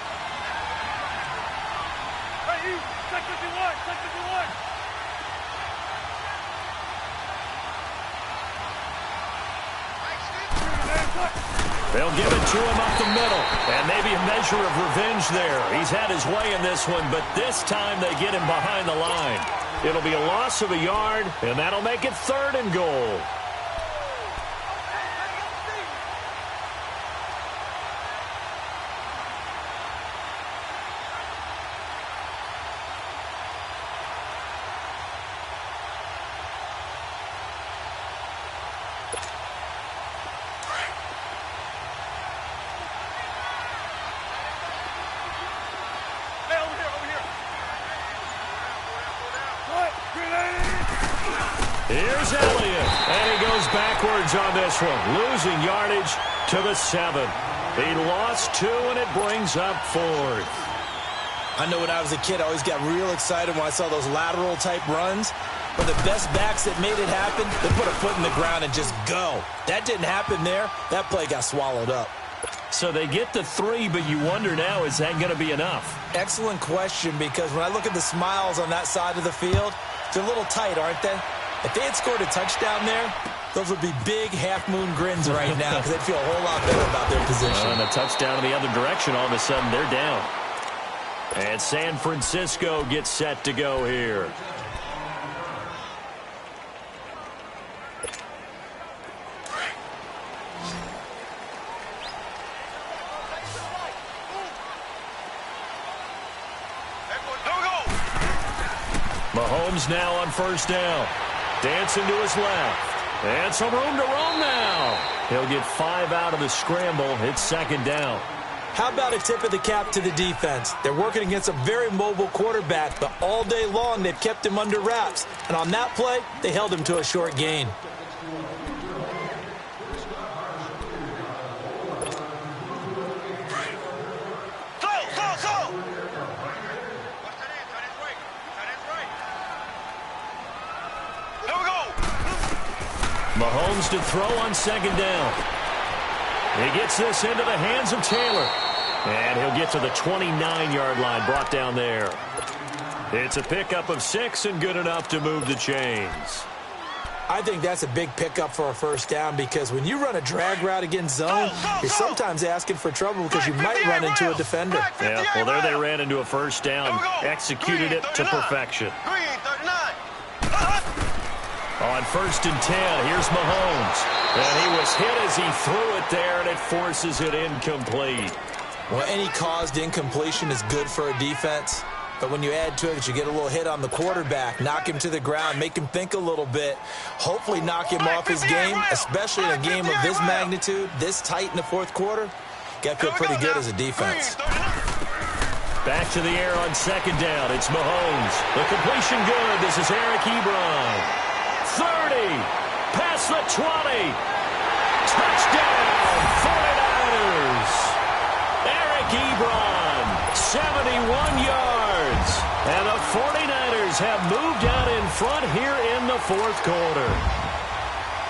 They'll give it to him up the middle. And maybe a measure of revenge there. He's had his way in this one, but this time they get him behind the line. It'll be a loss of a yard, and that'll make it 3rd and goal. Here's Elliott, and he goes backwards on this one, losing yardage to the 7. He lost 2, and it brings up 4th. I know when I was a kid, I always got real excited when I saw those lateral-type runs. But the best backs that made it happen, they put a foot in the ground and just go. That didn't happen there. That play got swallowed up. So they get the 3, but you wonder now, is that going to be enough? Excellent question, because when I look at the smiles on that side of the field, they're a little tight, aren't they? If they had scored a touchdown there, those would be big half-moon grins right now because they'd feel a whole lot better about their position. And a touchdown in the other direction, all of a sudden they're down. And San Francisco gets set to go here. Mahomes now on 1st down. Dancing to his left. And some room to roam now. He'll get 5 out of the scramble. It's 2nd down. How about a tip of the cap to the defense? They're working against a very mobile quarterback, but all day long they've kept him under wraps. And on that play, they held him to a short gain. Mahomes to throw on 2nd down. He gets this into the hands of Taylor. And he'll get to the 29-yard line, brought down there. It's a pickup of 6 and good enough to move the chains. I think that's a big pickup for a 1st down because when you run a drag route against zone, you're sometimes asking for trouble because you might run into a defender. Yeah, well, there they ran into a 1st down, executed it to perfection. On 1st and 10, here's Mahomes. And he was hit as he threw it there, and it forces it incomplete. Well, any caused incompletion is good for a defense. But when you add to it that you get a little hit on the quarterback, knock him to the ground, make him think a little bit, hopefully knock him off his game, especially in a game of this magnitude, this tight in the 4th quarter, got to feel pretty good as a defense. Back to the air on 2nd down. It's Mahomes. The completion good. This is Eric Ebron. 30, past the 20, touchdown, 49ers. Eric Ebron, 71 yards. And the 49ers have moved out in front here in the 4th quarter.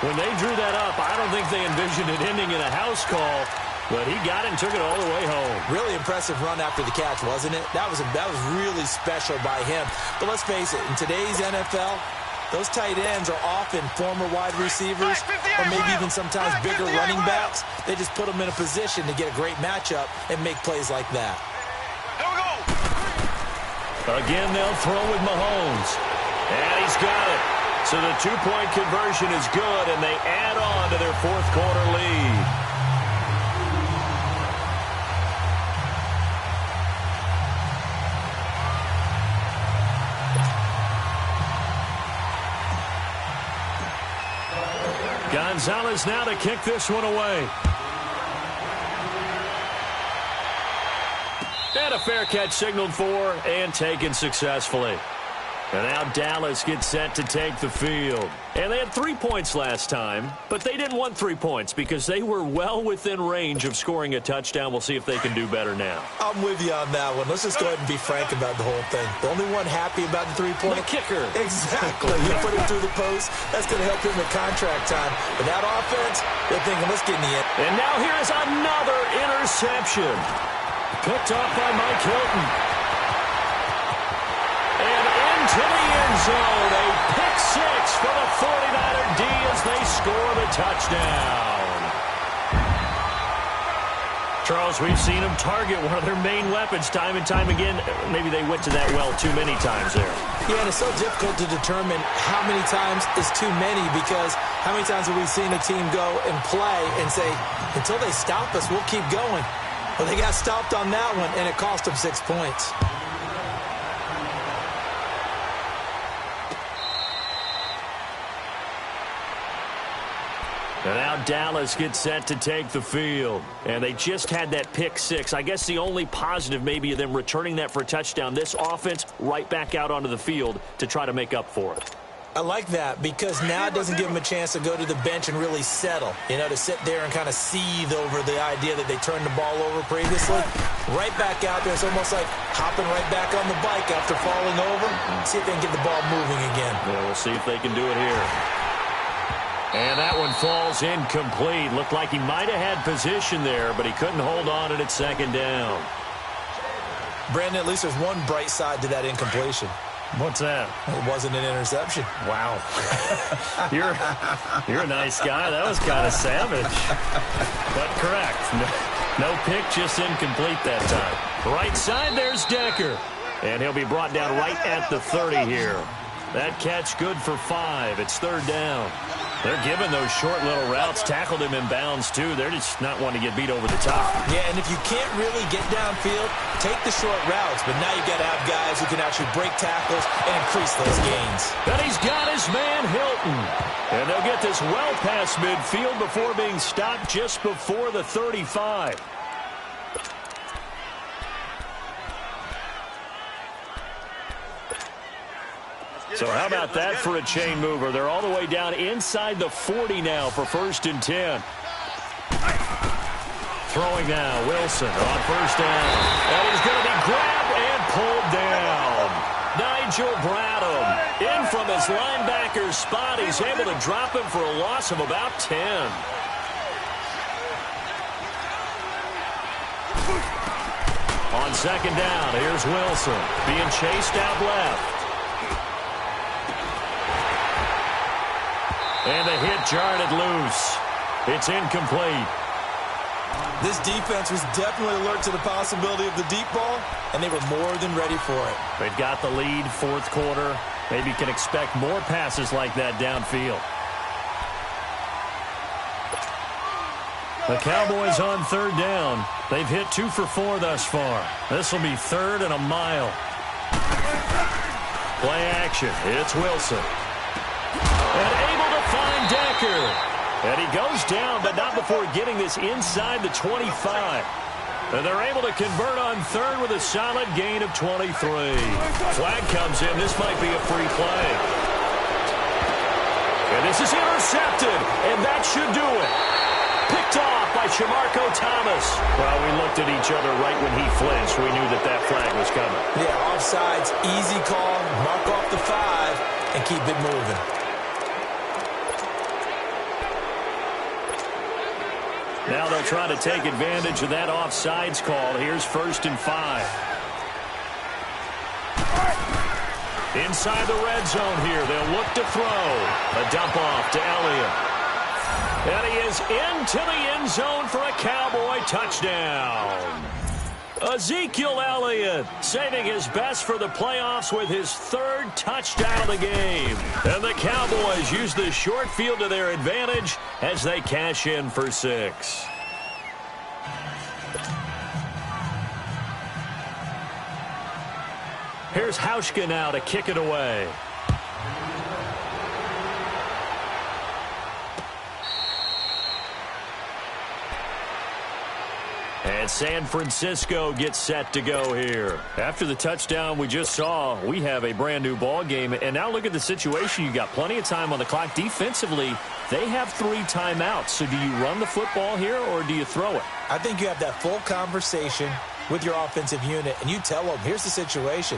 When they drew that up, I don't think they envisioned it ending in a house call, but he got it and took it all the way home. Really impressive run after the catch, wasn't it? That was really special by him. But let's face it, in today's NFL, those tight ends are often former wide receivers or maybe even sometimes bigger running backs. They just put them in a position to get a great matchup and make plays like that. Again, they'll throw with Mahomes. And he's got it. So the 2-point conversion is good, and they add on to their 4th quarter lead. Gonzalez now to kick this one away. And a fair catch signaled for and taken successfully. And now Dallas gets set to take the field. And they had 3 points last time, but they didn't want 3 points because they were well within range of scoring a touchdown. We'll see if they can do better now. I'm with you on that one. Let's just go ahead and be frank about the whole thing. The only one happy about the 3-point? The kicker. Exactly. You put him through the post. That's going to help him in contract time. But that offense, they're thinking, let's get in the end. And now here is another interception. Picked off by Mike Hilton. And into the end zone. A pick 6 for the 49er D as they score the touchdown. Charles, we've seen them target one of their main weapons time and time again. Maybe they went to that well too many times there. Yeah, and it's so difficult to determine how many times is too many, because how many times have we seen a team go and play and say, until they stop us, we'll keep going. Well, they got stopped on that one, and it cost them 6 points. And now Dallas gets set to take the field. And they just had that pick six. I guess the only positive maybe of them returning that for a touchdown. This offense right back out onto the field to try to make up for it. I like that, because now it doesn't give them a chance to go to the bench and really settle, to sit there and kind of seethe over the idea that they turned the ball over previously. Right back out there. It's almost like hopping right back on the bike after falling over. See if they can get the ball moving again. Yeah, we'll see if they can do it here. And that one falls incomplete. Looked like he might have had position there, but he couldn't hold on to it at second down. Brandon, at least there's one bright side to that incompletion. What's that? It wasn't an interception. Wow. You're a nice guy. That was kind of savage. But correct. No pick, just incomplete that time. Right side, there's Decker. And he'll be brought down right at the 30 here. That catch good for 5. It's third down. They're giving those short little routes. Tackled him in bounds, too. They're just not wanting to get beat over the top. Yeah, and if you can't really get downfield, take the short routes. But now you've got to have guys who can actually break tackles and increase those gains. And he's got his man, Hilton. And they'll get this well past midfield before being stopped just before the 35. So how about that for a chain mover? They're all the way down inside the 40 now for 1st and 10. Throwing now, Wilson on 1st down. And he's going to be grabbed and pulled down. Nigel Bradham in from his linebacker spot. He's able to drop him for a loss of about 10. On 2nd down, here's Wilson being chased out left. And the hit jarred it loose. It's incomplete. This defense was definitely alert to the possibility of the deep ball, and they were more than ready for it. They've got the lead, 4th quarter. Maybe you can expect more passes like that downfield. The Cowboys on 3rd down. They've hit 2 for 4 thus far. This will be 3rd and a mile. Play action. It's Wilson. And able to find Decker. And he goes down, but not before getting this inside the 25. And they're able to convert on 3rd with a solid gain of 23. Flag comes in. This might be a free play. And this is intercepted. And that should do it. Picked off by Shamarko Thomas. Well, we looked at each other right when he flinched. We knew that that flag was coming. Yeah, offsides, easy call. Mark off the 5 and keep it moving. Now they'll try to take advantage of that offsides call. Here's 1st and 5. Inside the red zone here. They'll look to throw. A dump off to Elliott. And he is into the end zone for a Cowboy touchdown. Ezekiel Elliott saving his best for the playoffs with his 3rd touchdown of the game. And the Cowboys use the short field to their advantage as they cash in for 6. Here's Hauschka now to kick it away. And San Francisco gets set to go here. After the touchdown we just saw, we have a brand new ball game. And now look at the situation. You got plenty of time on the clock. Defensively, they have 3 timeouts. So do you run the football here or do you throw it? I think you have that full conversation with your offensive unit, and you tell them, here's the situation.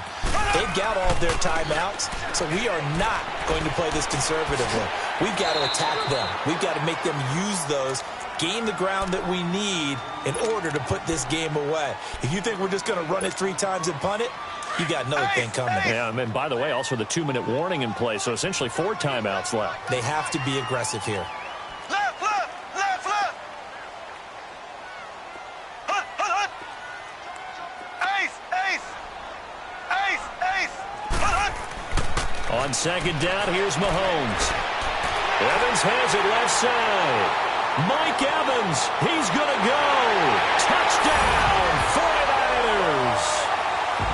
They've got all of their timeouts, so we are not going to play this conservatively. We've got to attack them. We've got to make them use those, gain the ground that we need in order to put this game away. If you think we're just going to run it 3 times and punt it, you got another thing coming. Yeah, and by the way, also the 2-minute warning in play, so essentially 4 timeouts left. They have to be aggressive here. Left, left, left, left. On second down, here's Mahomes. Evans has it left side. Mike Evans, he's going to go. Touchdown, 49ers.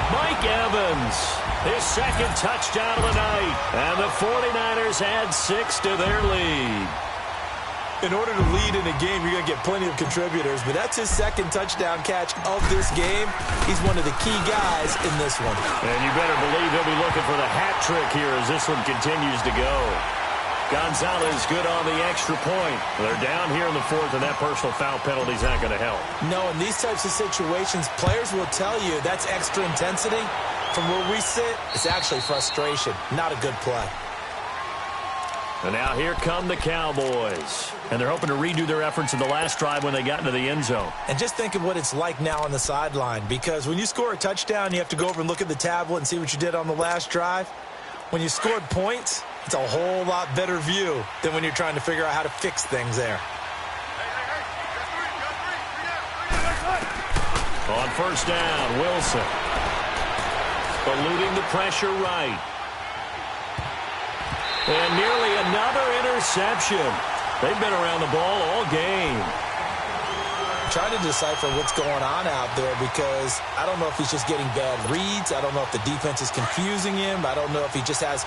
Mike Evans, his second touchdown of the night. And the 49ers add 6 to their lead. In order to lead in a game, you're going to get plenty of contributors, but that's his second touchdown catch of this game. He's one of the key guys in this one. And you better believe he'll be looking for the hat trick here as this one continues to go. Gonzalez good on the extra point. They're down here in the fourth, and that personal foul penalty is not going to help. No, in these types of situations, players will tell you that's extra intensity. From where we sit, it's actually frustration, not a good play. And now here come the Cowboys. And they're hoping to redo their efforts in the last drive when they got into the end zone. And just think of what it's like now on the sideline, because when you score a touchdown, you have to go over and look at the tablet and see what you did on the last drive. When you scored points, it's a whole lot better view than when you're trying to figure out how to fix things there. On first down, Wilson. Eluding the pressure right. And nearly another interception. They've been around the ball all game. Trying to decipher what's going on out there, because I don't know if he's just getting bad reads. I don't know if the defense is confusing him. I don't know if he just has,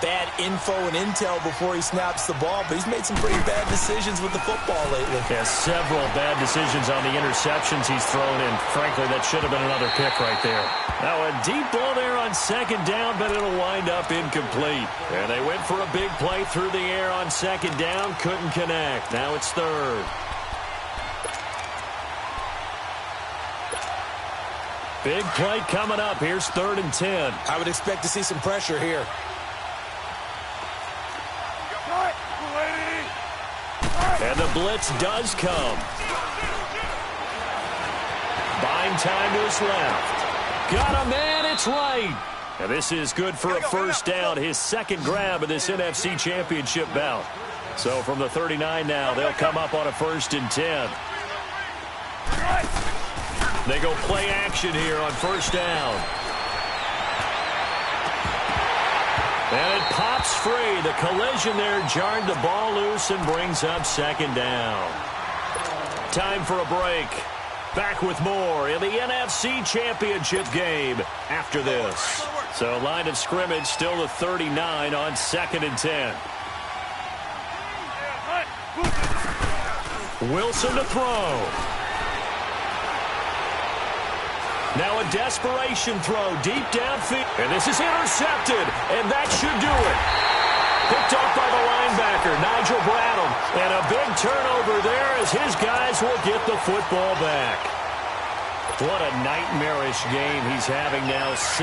bad info and intel before he snaps the ball. But he's made some pretty bad decisions with the football lately. Yeah, several bad decisions on the interceptions he's thrown in. Frankly, that should have been another pick right there. Now a deep ball there on second down, but it'll wind up incomplete. And they went for a big play through the air on second down. Couldn't connect. Now it's third. Big play coming up. Here's 3rd and 10. I would expect to see some pressure here. And the blitz does come. Buying time to his left. Got a man, it's right. And this is good for a first down. His second grab of this NFC Championship bout. So from the 39 now, they'll come up on a 1st and 10. They go play action here on first down. And it pops free. The collision there jarred the ball loose and brings up second down. Time for a break. Back with more in the NFC Championship game after this. So line of scrimmage still the 39 on 2nd and 10. Wilson to throw. Now a desperation throw deep downfield. And this is intercepted. And that should do it. Picked off by the linebacker, Nigel Bradham. And a big turnover there as his guys will get the football back. What a nightmarish game he's having now. 6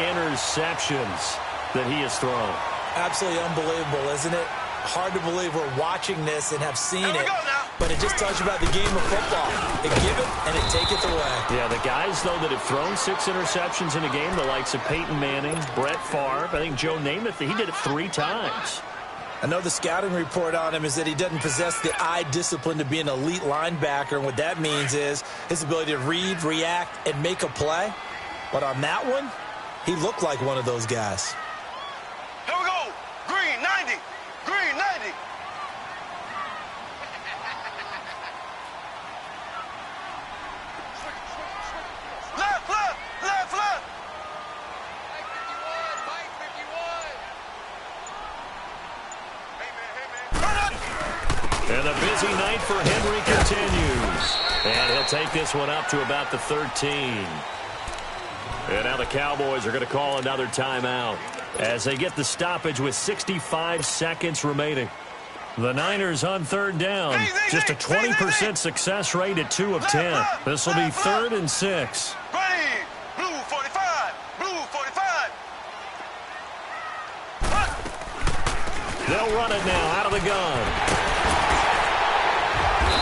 interceptions that he has thrown. Absolutely unbelievable, isn't it? Hard to believe we're watching this and have seen it. But it just tells you about the game of football. It give it and it taketh away. Yeah, the guys, though, that have thrown 6 interceptions in a game, the likes of Peyton Manning, Brett Favre, I think Joe Namath, he did it 3 times. I know the scouting report on him is that he doesn't possess the eye discipline to be an elite linebacker. And what that means is his ability to read, react, and make a play. But on that one, he looked like one of those guys. Here we go. Green 90. Green 90. Left, left, left, left. Mike 51. Hey, man. And the busy night for Henry continues. And he'll take this one up to about the 13. And now the Cowboys are going to call another timeout as they get the stoppage with 65 seconds remaining. The Niners on 3rd down. Just a 20% success rate at 2 of 10. This will be 3rd and 6. Ready. Blue 45. Blue 45. They'll run it now out of the gun.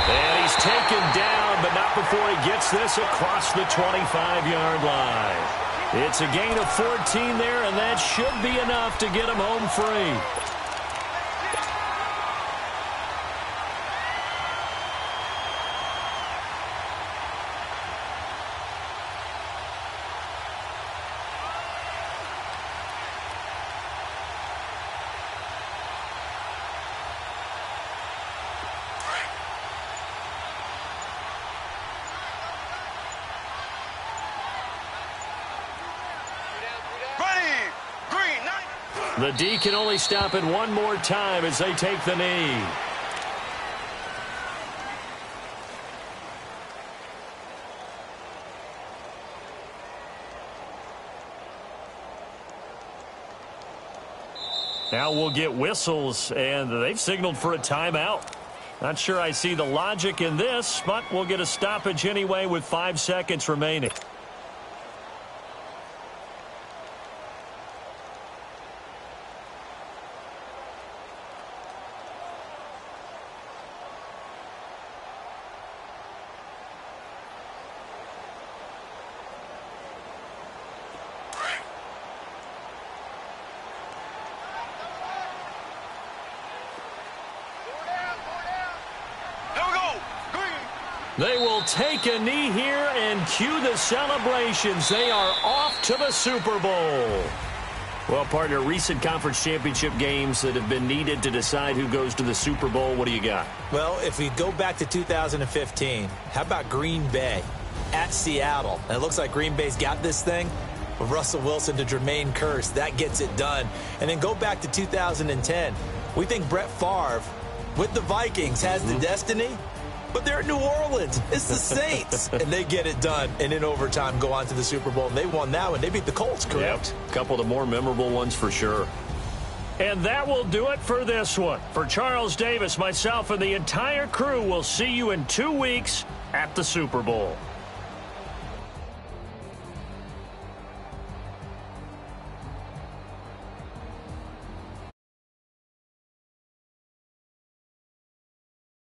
And he's taken down, but not before he gets this across the 25-yard line. It's a gain of 14 there, and that should be enough to get him home free. The D can only stop it one more time as they take the knee. Now we'll get whistles, and they've signaled for a timeout. Not sure I see the logic in this, but we'll get a stoppage anyway with 5 seconds remaining. They will take a knee here and cue the celebrations. They are off to the Super Bowl. Well, partner, recent conference championship games that have been needed to decide who goes to the Super Bowl. What do you got? Well, if we go back to 2015, how about Green Bay at Seattle? And it looks like Green Bay's got this thing. With Russell Wilson to Jermaine Kearse, that gets it done. And then go back to 2010. We think Brett Favre with the Vikings has the destiny. But they're in New Orleans. It's the Saints. And they get it done. And in overtime, go on to the Super Bowl. And they won that one. They beat the Colts, correct? Yep. A couple of the more memorable ones for sure. And that will do it for this one. For Charles Davis, myself, and the entire crew, we'll see you in 2 weeks at the Super Bowl.